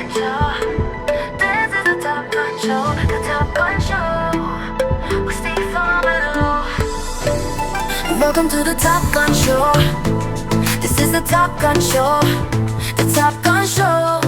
This is the Top Gun Show, the Top Gun Show. With Steve Welcome to the Top Gun Show. This is the Top Gun Show, the Top Gun Show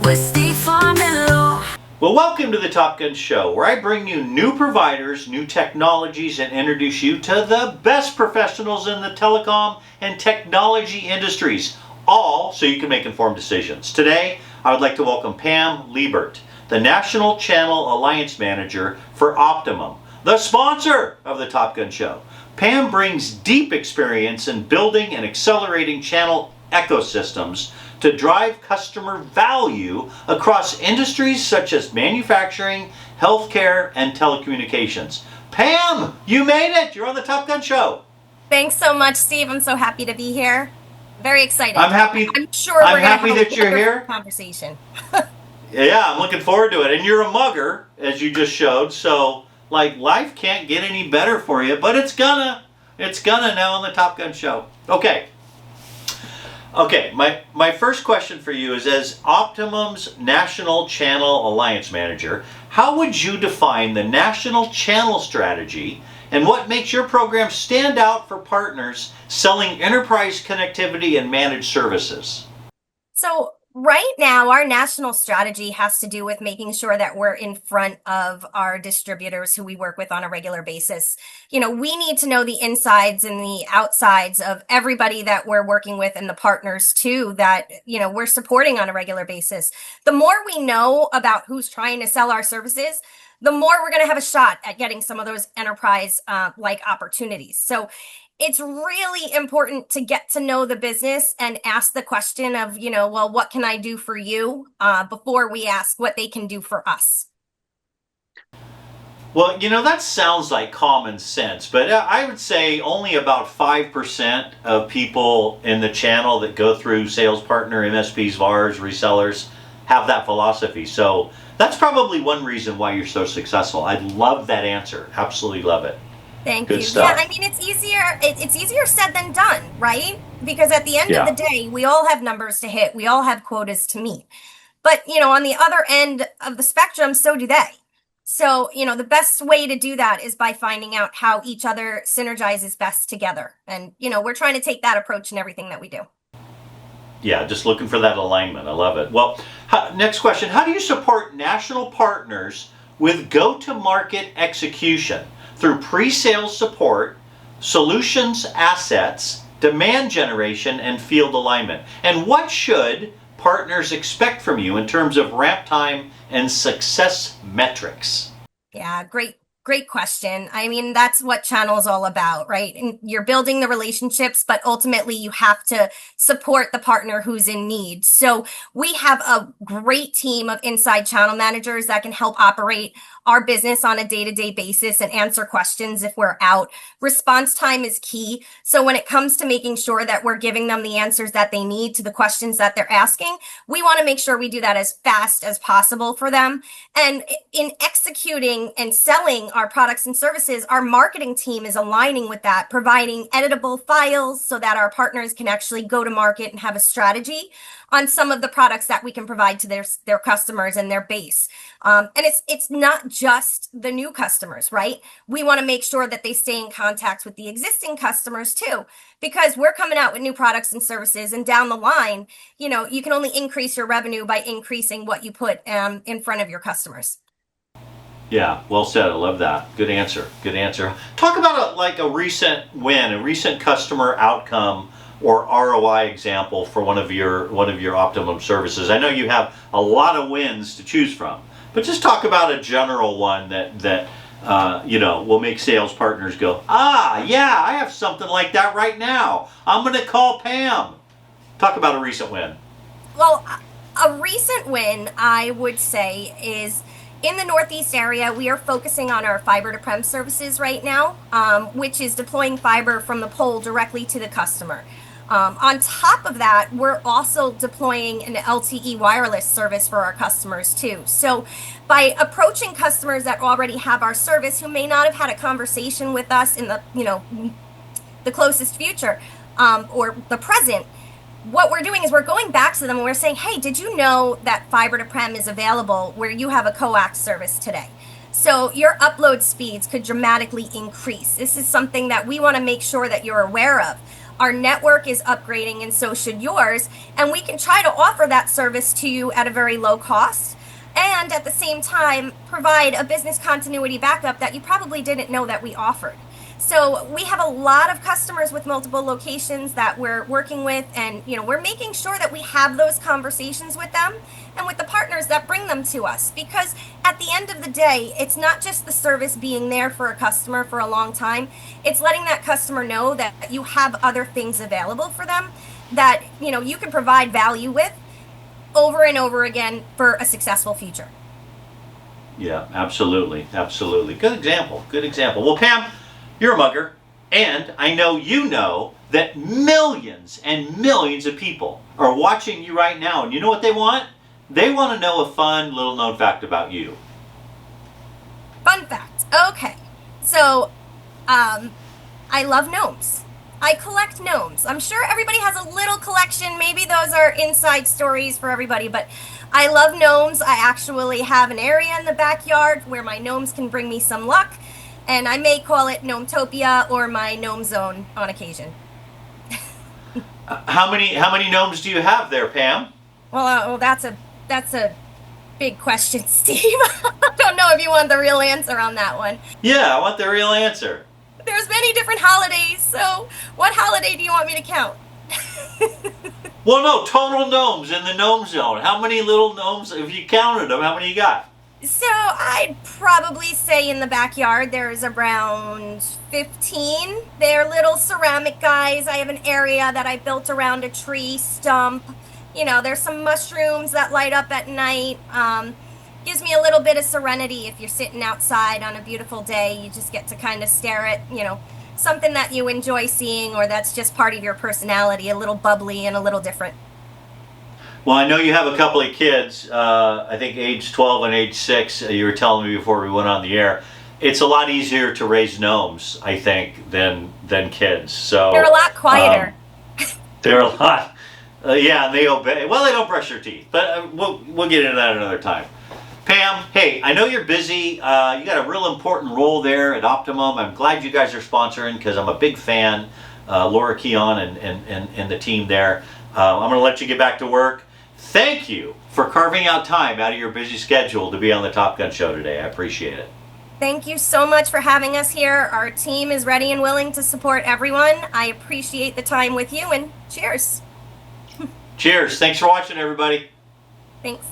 with Steve Farmillo. Well, welcome to the Top Gun Show, where I bring you new providers, new technologies, and introduce you to the best professionals in the telecom and technology industries, all so you can make informed decisions. Today, I would like to welcome Pam Liebert, the National Channel Alliance Manager for Optimum, the sponsor of the Top Gun Show. Pam brings deep experience in building and accelerating channel ecosystems to drive customer value across industries such as manufacturing, healthcare, and telecommunications. Pam, you made it! You're on the Top Gun Show. Thanks so much, Steve. I'm so happy to be here. Very excited. I'm happy. I'm sure we're happy gonna have that you're here. Conversation. Yeah, I'm looking forward to it. And you're a mugger, as you just showed. So, life can't get any better for you, but it's gonna now on the Top Gun Show. Okay, my first question for you is, as Optimum's National Channel Alliance Manager, how would you define the national channel strategy and what makes your program stand out for partners selling enterprise connectivity and managed services? So right now, our national strategy has to do with making sure that we're in front of our distributors who we work with on a regular basis. You know, we need to know the insides and the outsides of everybody that we're working with and the partners too that, you know, we're supporting on a regular basis. The more we know about who's trying to sell our services, the more we're going to have a shot at getting some of those enterprise like opportunities. So it's really important to get to know the business and ask the question of, you know, well, what can I do for you before we ask what they can do for us? Well, you know, that sounds like common sense, but I would say only about 5% of people in the channel that go through sales partner, MSPs, VARs, resellers have that philosophy. So that's probably one reason why you're so successful. I love that answer. Absolutely love it. Thank Good you. stuff. Yeah, I mean, it's easier said than done, right? Because at the end of the day, we all have numbers to hit. We all have quotas to meet. But, you know, on the other end of the spectrum, so do they. So, you know, the best way to do that is by finding out how each other synergizes best together. And, you know, we're trying to take that approach in everything that we do. Yeah, just looking for that alignment. I love it. Well, next question. How do you support national partners with go-to-market execution through pre-sales support, solutions assets, demand generation, and field alignment? And what should partners expect from you in terms of ramp time and success metrics? Yeah, great question. I mean, that's what channel is all about, right? And you're building the relationships, but ultimately you have to support the partner who's in need. So we have a great team of inside channel managers that can help operate our business on a day-to-day basis and answer questions if we're out. Response time is key. So when it comes to making sure that we're giving them the answers that they need to the questions that they're asking, we want to make sure we do that as fast as possible for them. And in executing and selling our products and services, our marketing team is aligning with that, providing editable files so that our partners can actually go to market and have a strategy on some of the products that we can provide to their customers and their base. And it's not just the new customers, right? We want to make sure that they stay in contact with the existing customers too, because we're coming out with new products and services, and down the line, you know, you can only increase your revenue by increasing what you put in front of your customers. Yeah, well said. I love that. Good answer. Good answer. Talk about a recent win, a recent customer outcome or ROI example for one of your Optimum services. I know you have a lot of wins to choose from, but just talk about a general one that you know, will make sales partners go, yeah, I have something like that right now. I'm going to call Pam. Talk about a recent win. Well, a recent win, I would say, is in the Northeast area. We are focusing on our fiber to prem services right now, which is deploying fiber from the pole directly to the customer. On top of that, we're also deploying an LTE wireless service for our customers too. So by approaching customers that already have our service who may not have had a conversation with us in the, you know, the closest future or the present, what we're doing is we're going back to them and we're saying, hey, did you know that fiber to prem is available where you have a coax service today? So your upload speeds could dramatically increase. This is something that we want to make sure that you're aware of. Our network is upgrading and so should yours, and we can try to offer that service to you at a very low cost and at the same time provide a business continuity backup that you probably didn't know that we offered. So we have a lot of customers with multiple locations that we're working with, and we're making sure that we have those conversations with them and with the partners that bring them to us, because at the end of the day, it's not just the service being there for a customer for a long time. It's letting that customer know that you have other things available for them that you can provide value with over and over again for a successful future. Yeah, absolutely, absolutely. Good example, good example. Well, Pam, you're a mugger, and I know you know that millions and millions of people are watching you right now, and you know what they want? They want to know a fun little known fact about you. Fun fact. Okay. So, I love gnomes. I collect gnomes. I'm sure everybody has a little collection. Maybe those are inside stories for everybody, but I love gnomes. I actually have an area in the backyard where my gnomes can bring me some luck, and I may call it Gnometopia or my gnome zone on occasion. How many gnomes do you have there, Pam? Well, that's a big question, Steve. I don't know if you want the real answer on that one. Yeah, I want the real answer. There's many different holidays, so what holiday do you want me to count? Well, no, total gnomes in the gnome zone. How many little gnomes, if you counted them, how many you got? So I'd probably say in the backyard there's around 15. They're little ceramic guys. I have an area that I built around a tree stump. There's some mushrooms that light up at night. Gives me a little bit of serenity if you're sitting outside on a beautiful day. You just get to kind of stare at, something that you enjoy seeing or that's just part of your personality, a little bubbly and a little different. Well, I know you have a couple of kids, I think age 12 and age 6, you were telling me before we went on the air. It's a lot easier to raise gnomes, I think, than kids. So they're a lot quieter. They're a lot, yeah, and they obey. Well, they don't brush their teeth, but we'll get into that another time. Pam, hey, I know you're busy. You got a real important role there at Optimum. I'm glad you guys are sponsoring because I'm a big fan. Laura Keon and the team there. I'm going to let you get back to work. Thank you for carving out time out of your busy schedule to be on the Top Gun Show today. I appreciate it. Thank you so much for having us here. Our team is ready and willing to support everyone. I appreciate the time with you, and cheers. Cheers. Thanks for watching, everybody. Thanks.